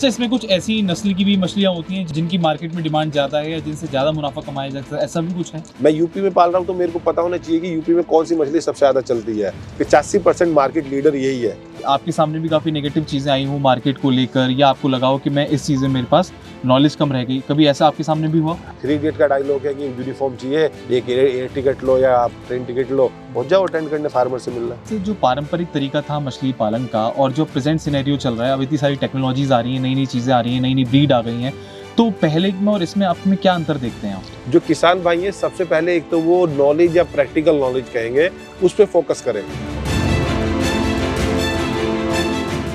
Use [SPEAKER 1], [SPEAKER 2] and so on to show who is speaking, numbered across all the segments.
[SPEAKER 1] अच्छा, इसमें कुछ ऐसी नस्ल की भी मछलियाँ होती हैं जिनकी मार्केट में डिमांड ज़्यादा है या जिनसे ज़्यादा मुनाफा कमाया जा सकता है, ऐसा भी कुछ है?
[SPEAKER 2] मैं यूपी में पाल रहा हूँ तो मेरे को पता होना चाहिए कि यूपी में कौन सी मछली सबसे ज़्यादा चलती है। 85% मार्केट लीडर यही है।
[SPEAKER 1] आपके सामने भी काफ़ी नेगेटिव चीज़ें आई हों मार्केट को लेकर, या आपको लगा हो कि मैं इस चीज़ में मेरे पास नॉलेज कम रह गई, कभी ऐसा आपके सामने भी हुआ?
[SPEAKER 2] 3 गेट का डायलॉग है कि यूनिफॉर्म चाहिए, एक एयर टिकट लो या आप ट्रेन टिकट लो, पहुंच जाओ अटेंड करने फार्मर से मिलना।
[SPEAKER 1] से जो पारंपरिक तरीका था मछली पालन का और जो प्रेजेंट सिनेरियो चल रहा है, अब इतनी सारी टेक्नोलॉजीज आ रही हैं, नई-नई चीज़ें आ रही हैं, नई-नई ब्रीड आ गई हैं, तो पहले में और इसमें आप में क्या अंतर देखते हैं आप?
[SPEAKER 2] जो किसान भाई हैं सबसे पहले एक तो वो नॉलेज या प्रैक्टिकल नॉलेज कहेंगे, उस पर फोकस करें।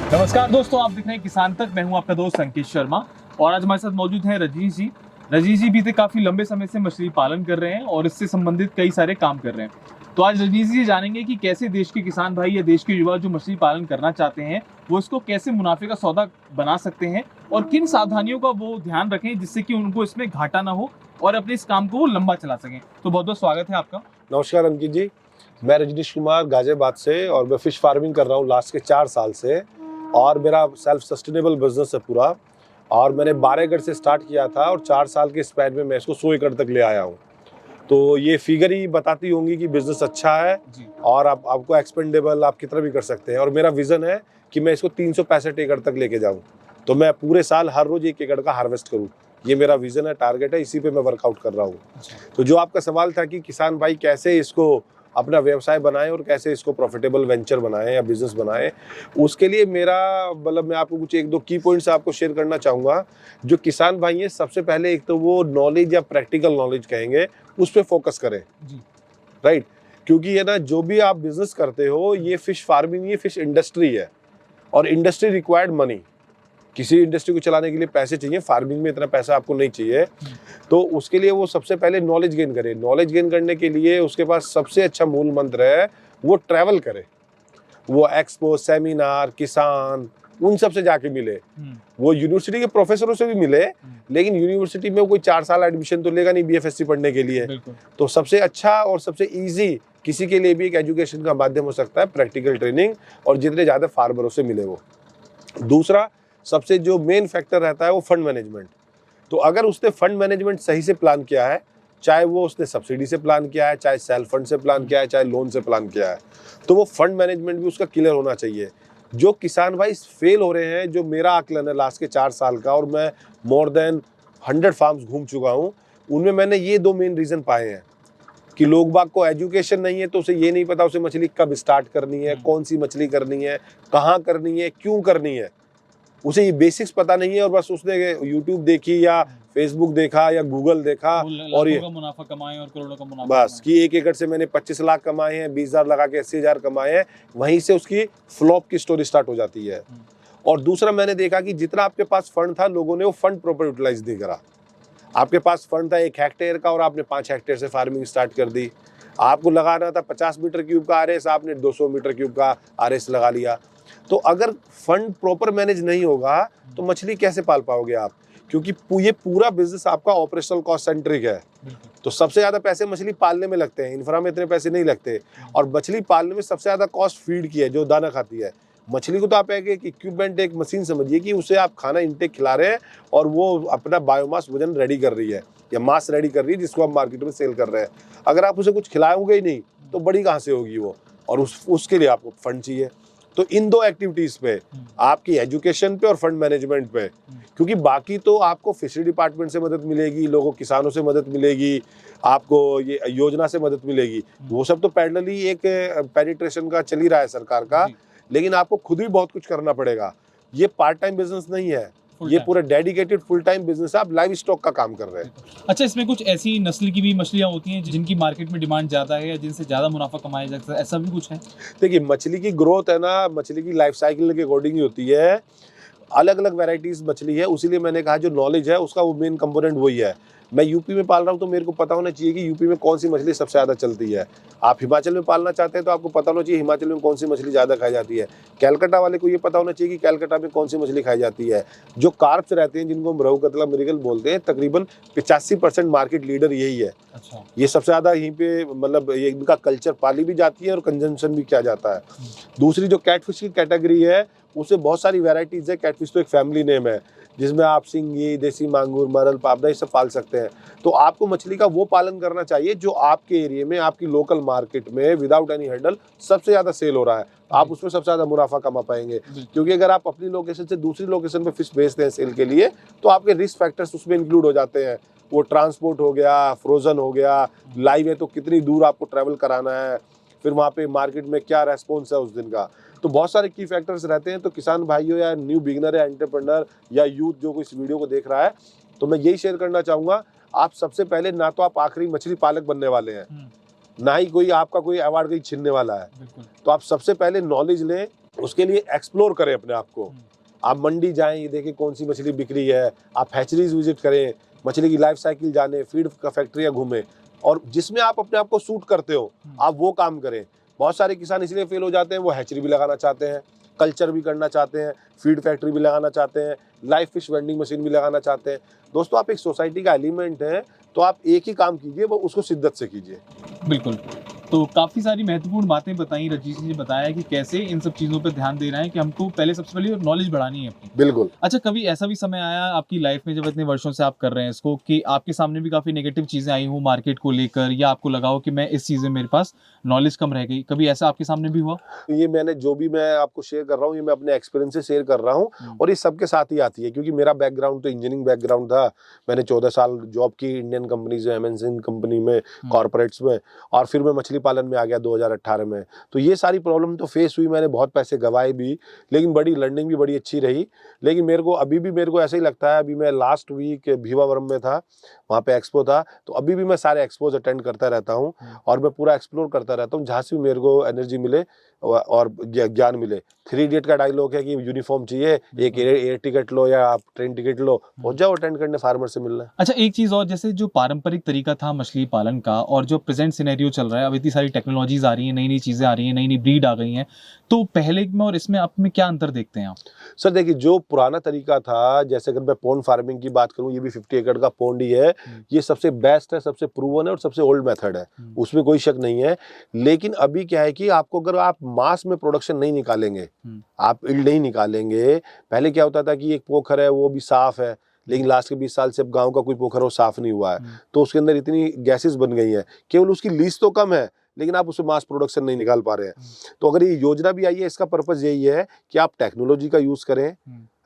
[SPEAKER 1] नमस्कार दोस्तों, आप देख रहे हैं किसान तक। मैं हूं आपका दोस्त अंकित शर्मा और आज हमारे साथ मौजूद हैं रजनीश जी। रजनीश जी बीते काफी लंबे समय से मछली पालन कर रहे हैं और इससे संबंधित कई सारे काम कर रहे हैं। तो आज रजनीश जी जानेंगे कि कैसे देश के किसान भाई या देश के युवा जो मछली पालन करना चाहते हैं वो इसको कैसे मुनाफे का सौदा बना सकते हैं और किन सावधानियों का वो ध्यान रखें जिससे कि उनको इसमें घाटा ना हो और अपने इस काम को वो लंबा चला सकें। तो बहुत बहुत स्वागत है आपका।
[SPEAKER 2] नमस्कार अंकित जी, मैं रजनीश कुमार गाजियाबाद से और मैं फिश फार्मिंग कर रहा हूँ लास्ट के 4 साल से और मेरा सेल्फ सस्टेनेबल बिजनेस है पूरा। और मैंने 12 एकड़ से स्टार्ट किया था और 4 साल के स्पैन में मैं इसको 100 एकड़ तक ले आया हूँ। तो ये फिगर ही बताती होंगी कि बिजनेस अच्छा है और आपको एक्सपेंडेबल आप कितना भी कर सकते हैं। और मेरा विजन है कि मैं इसको 365 एकड़ तक लेके जाऊँ, तो मैं पूरे साल हर रोज 1 एकड़ का हार्वेस्ट करूँ। ये मेरा विजन है, टारगेट है, इसी पे मैं वर्कआउट कर रहा हूँ। तो जो आपका सवाल था कि किसान भाई कैसे इसको अपना व्यवसाय बनाएं और कैसे इसको प्रॉफिटेबल वेंचर बनाएं या बिजनेस बनाएं, उसके लिए मेरा मैं आपको कुछ 1-2 की पॉइंट्स आपको शेयर करना चाहूँगा। जो किसान भाई हैं सबसे पहले एक तो वो नॉलेज या प्रैक्टिकल नॉलेज कहेंगे, उस पर फोकस करें जी। राइट, क्योंकि ये ना जो भी आप बिजनेस करते हो, ये फिश फार्मिंग, ये फिश इंडस्ट्री है और इंडस्ट्री रिक्वायर्ड मनी। किसी इंडस्ट्री को चलाने के लिए पैसे चाहिए, फार्मिंग में इतना पैसा आपको नहीं चाहिए। तो उसके लिए वो सबसे पहले नॉलेज गेन करे। नॉलेज गेन करने के लिए उसके पास सबसे अच्छा मूल मंत्र है वो ट्रैवल करे। वो एक्सपो, सेमिनार, किसान, उन सब से जाके मिले। वो यूनिवर्सिटी के प्रोफेसरों से भी मिले, लेकिन यूनिवर्सिटी में वो कोई 4 साल एडमिशन तो लेगा नहीं बीएफएससी पढ़ने के लिए। तो सबसे अच्छा और सबसे ईजी किसी के लिए भी एक एजुकेशन का माध्यम हो सकता है प्रैक्टिकल ट्रेनिंग, और जितने ज्यादा फार्मरों से मिले वो। दूसरा सबसे जो मेन फैक्टर रहता है वो फंड मैनेजमेंट। तो अगर उसने फंड मैनेजमेंट सही से प्लान किया है, चाहे वो उसने सब्सिडी से प्लान किया है, चाहे सेल्फ फंड से प्लान किया है, चाहे लोन से प्लान किया है, तो वो फंड मैनेजमेंट भी उसका क्लियर होना चाहिए। जो किसान भाई फेल हो रहे हैं, जो मेरा आकलन है लास्ट के 4 साल का, और मैं मोर देन 100 फार्म्स घूम चुका हूँ, उनमें मैंने ये 2 मेन रीजन पाए हैं कि लोग बाग को एजुकेशन नहीं है, तो उसे ये नहीं पता उसे मछली कब स्टार्ट करनी है, कौन सी मछली करनी है, कहाँ करनी है, क्यों करनी है। उसे ये बेसिक्स पता नहीं है और बस उसने यूट्यूब देखी या फेसबुक देखा या गूगल देखा और ये
[SPEAKER 1] मुनाफा कमाए और करोड़ों का मुनाफा
[SPEAKER 2] बस कि 1 एकड़ से मैंने 25 लाख कमाए हैं, 20,000 लगा के 80,000 कमाए हैं। वहीं से उसकी फ्लॉप की स्टोरी स्टार्ट हो जाती है। और दूसरा मैंने देखा कि जितना आपके पास फंड था, लोगों ने वो फंड प्रॉपर यूटिलाइज नहीं करा। आपके पास फंड था 1 हेक्टेयर का और आपने 5 हेक्टेयर से फार्मिंग स्टार्ट कर दी। आपको लगाना था 50 मीटर क्यूब का आरएस, आपने 200 मीटर क्यूब का आरएस लगा लिया। तो अगर फंड प्रॉपर मैनेज नहीं होगा तो मछली कैसे पाल पाओगे आप, क्योंकि ये पूरा बिजनेस आपका ऑपरेशनल कॉस्ट सेंट्रिक है। तो सबसे ज्यादा पैसे मछली पालने में लगते हैं, इंफ्रा में इतने पैसे नहीं लगते। और मछली पालने में सबसे ज्यादा कॉस्ट फीड की है, जो दाना खाती है मछली को। तो आप एक इक्विपमेंट, एक मशीन समझिए कि उसे आप खाना इंटेक खिला रहे हैं और वो अपना बायोमास वजन रेडी कर रही है या मास रेडी कर रही है, जिसको आप मार्केट में सेल कर रहे हैं। अगर आप उसे कुछ खिलाओगे ही नहीं तो बड़ी कहाँ से होगी वो, और उसके लिए आपको फंड चाहिए। तो इन 2 एक्टिविटीज पे, आपकी एजुकेशन पे और फंड मैनेजमेंट पे, क्योंकि बाकी तो आपको फिशरी डिपार्टमेंट से मदद मिलेगी, लोगों किसानों से मदद मिलेगी, आपको ये योजना से मदद मिलेगी, वो सब तो पैरेलली एक पेनिट्रेशन का चल ही रहा है सरकार का। लेकिन आपको खुद भी बहुत कुछ करना पड़ेगा। ये पार्ट टाइम बिजनेस नहीं है, ये पूरा डेडिकेटेड फुल टाइम बिजनेस है। आप लाइव स्टॉक का काम कर रहे हैं।
[SPEAKER 1] अच्छा, इसमें कुछ ऐसी नस्ल की भी मछलियाँ होती हैं जिनकी मार्केट में डिमांड ज़्यादा है या जिनसे ज़्यादा मुनाफा कमाया जा सकता है, ऐसा भी कुछ है?
[SPEAKER 2] देखिए, मछली की ग्रोथ है ना, मछली की लाइफ साइकिल के अकॉर्डिंग ही होती है। अलग अलग वैरायटीज मछली है, उसीलिए मैंने कहा जो नॉलेज है उसका वो मेन कंपोनेंट वही है। मैं यूपी में पाल रहा हूँ तो मेरे को पता होना चाहिए कि यूपी में कौन सी मछली सबसे ज़्यादा चलती है। आप हिमाचल में पालना चाहते हैं तो आपको पता होना चाहिए हिमाचल में कौन सी मछली ज़्यादा खाई जाती है। कैलकाटा वाले को ये पता होना चाहिए कि कैलकाटा में कौन सी मछली खाई जाती है। जो कार्प्स रहते हैं, जिनको हम रोहू, कतला, मृगल बोलते हैं, तकरीबन 85% मार्केट लीडर यही है। अच्छा, ये सबसे ज़्यादा यहीं पे ये इनका कल्चर पाली भी जाती है और कंजम्पशन भी किया जाता है। दूसरी जो कैटफिश की कैटेगरी है, उसमें बहुत सारी वैरायटीज़ है। कैटफिश तो एक फैमिली नेम है जिसमें आप सिंगी, देसी मांगुर, मरल, पापड़ा ये सब पाल सकते हैं। तो आपको मछली का वो पालन करना चाहिए जो आपके एरिया में, आपकी लोकल मार्केट में विदाउट एनी हैंडल सबसे ज़्यादा सेल हो रहा है। आप उसमें सबसे ज़्यादा मुनाफा कमा पाएंगे, क्योंकि अगर आप अपनी लोकेशन से दूसरी लोकेशन पे फिश बेचते हैं सेल के लिए, तो आपके रिस्क फैक्टर्स उसमें इंक्लूड हो जाते हैं। वो ट्रांसपोर्ट हो गया, फ्रोजन हो गया, लाइव है तो कितनी दूर आपको ट्रैवल कराना है, फिर वहाँ पे मार्केट में क्या रेस्पॉन्स है उस दिन का। तो बहुत सारे की फैक्टर्स रहते हैं। तो किसान भाइयों या न्यू बिगनर या एंटरप्रेन्योर या यूथ जो कोई इस वीडियो को देख रहा है, तो मैं यही शेयर करना चाहूँगा, आप सबसे पहले ना तो आप आखिरी मछली पालक बनने वाले हैं, ना ही कोई आपका कोई अवार्ड कहीं छीनने वाला है। तो आप सबसे पहले नॉलेज लें, उसके लिए एक्सप्लोर करें अपने आप को। आप मंडी जाएं, ये देखें कौन सी मछली बिक रही है, आप हैचरीज विजिट करें, मछली की लाइफ साइकिल जाने, फीड का फैक्ट्रियाँ घूमें, और जिसमें आप अपने आप को सूट करते हो आप वो काम करें। बहुत सारे किसान इसलिए फेल हो जाते हैं, वो हैचरी भी लगाना चाहते हैं, कल्चर भी करना चाहते हैं, फीड फैक्ट्री भी लगाना चाहते हैं, लाइव फिश वेंडिंग मशीन भी लगाना चाहते हैं। दोस्तों, आप एक सोसाइटी का एलिमेंट हैं, तो आप एक ही काम कीजिए, वो उसको शिद्दत से कीजिए।
[SPEAKER 1] बिल्कुल। तो काफ़ी सारी महत्वपूर्ण बातें बताई रजीश जी ने, बताया कि कैसे इन सब चीज़ों पर ध्यान दे रहे हैं कि हमको पहले सबसे पहले नॉलेज बढ़ानी है अपनी।
[SPEAKER 2] बिल्कुल।
[SPEAKER 1] अच्छा, कभी ऐसा भी समय आया आपकी लाइफ में, जब इतने वर्षों से आप कर रहे हैं इसको, कि आपके सामने भी काफ़ी नेगेटिव चीज़ें आई हों मार्केट को लेकर, या आपको लगा हो कि मैं इस चीज़ में मेरे पास नॉलेज कम रह गई, कभी ऐसा आपके सामने भी हुआ?
[SPEAKER 2] ये मैंने जो भी मैं आपको शेयर कर रहा हूँ, ये मैं अपने एक्सपीरियंस से शेयर कर रहा हूँ, और ये सबके साथ ही आती है, क्योंकि मेरा बैकग्राउंड तो इंजीनियरिंग बैकग्राउंड था। मैंने 14 साल जॉब की इंडियन कंपनीज में, एमएनसी कंपनी में, कॉर्पोरेट्स में, और फिर मैं मछली पालन में आ गया 2018 में। तो ये सारी प्रॉब्लम तो फेस हुई, मैंने बहुत पैसे गंवाए भी, लेकिन बड़ी लर्निंग भी बड़ी अच्छी रही। लेकिन मेरे को अभी भी ऐसा ही लगता है। अभी मैं लास्ट वीक भीवावरम में था, वहाँ पे एक्सपो था, तो अभी भी मैं सारे एक्सपोज अटेंड करता रहता हूँ, और मैं पूरा एक्सप्लोर करता रहता हूँ, जहाँ से भी मेरे को एनर्जी मिले और ज्ञान मिले। 3 इडियट का डायलॉग है कि यूनिफॉर्म चाहिए, एक एयर टिकट लो या आप ट्रेन टिकट लो, पहुंच जाओ अटेंड करने, फार्मर से मिलना।
[SPEAKER 1] अच्छा, एक चीज़ और, जैसे जो पारंपरिक तरीका था मछली पालन का और जो प्रेजेंट सिनेरियो चल रहा है, अब इतनी सारी टेक्नोलॉजीज आ रही हैं, नई नई चीज़ें आ रही हैं, नई नई ब्रीड आ गई हैं, तो पहले में और इसमें आप में क्या अंतर देखते हैं आप?
[SPEAKER 2] सर देखिए, जो पुराना तरीका था, जैसे अगर मैं पॉन्ड फार्मिंग की बात करूं, ये भी 50 एकड़ का पॉन्ड ही है, ये सबसे बेस्ट है, सबसे प्रूवन है और सबसे ओल्ड मेथड है, उसमें कोई शक नहीं है। लेकिन अभी क्या है कि आपको अगर आप मास में प्रोडक्शन नहीं निकालेंगे, आप यील्ड नहीं निकालेंगे। पहले क्या होता था कि एक पोखर है वो भी साफ है, लेकिन लास्ट के 20 साल से अब गांव का कोई पोखर वो साफ नहीं हुआ है, तो उसके अंदर इतनी गैसेस बन गई हैं, केवल उसकी लीज तो कम है, लेकिन आप उसमें मास प्रोडक्शन नहीं निकाल पा रहे हैं। तो अगर ये योजना भी आई है, इसका पर्पस यही है कि आप टेक्नोलॉजी का यूज करें,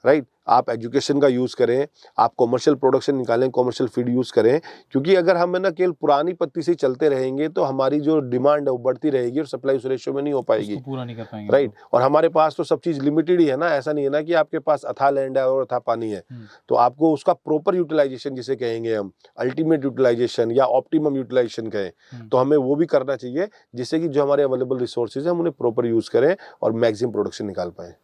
[SPEAKER 2] राइट, आप एजुकेशन का यूज करें, आप कॉमर्शियल प्रोडक्शन निकालें, कॉमर्शियल फीड यूज करें, क्योंकि अगर हम ना केवल पुरानी पत्ती से चलते रहेंगे तो हमारी जो डिमांड है वो बढ़ती रहेगी और सप्लाई उस रेशियो में नहीं हो पाएगी,
[SPEAKER 1] पूरा नहीं कर पाएंगे,
[SPEAKER 2] राइट। और हमारे पास तो सब चीज लिमिटेड ही है ना, ऐसा नहीं है ना कि आपके पास अथाह लैंड है और अथाह पानी है। तो आपको उसका प्रॉपर यूटिलाइजेशन जिसे कहेंगे हम, अल्टीमेट यूटिलाइजेशन या ऑप्टिमम यूटिलाइजेशन कहें, तो हमें वो भी करना चाहिए, जिससे कि जो हमारे अवेलेबल रिसोर्सेज है हम उन्हें प्रॉपर यूज करें और मैक्सिमम प्रोडक्शन निकाल पाए।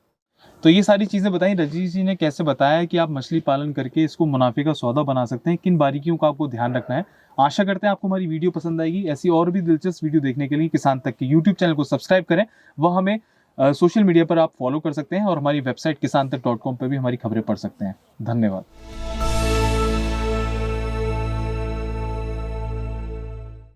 [SPEAKER 1] तो ये सारी चीज़ें बताई रजीश जी ने, कैसे बताया कि आप मछली पालन करके इसको मुनाफे का सौदा बना सकते हैं, किन बारीकियों का आपको ध्यान रखना है। आशा करते हैं आपको हमारी वीडियो पसंद आएगी। ऐसी और भी दिलचस्प वीडियो देखने के लिए किसान तक के यूट्यूब चैनल को सब्सक्राइब करें, वह हमें सोशल मीडिया पर आप फॉलो कर सकते हैं, और हमारी वेबसाइट kisantak.com पर भी हमारी खबरें पढ़ सकते हैं। धन्यवाद।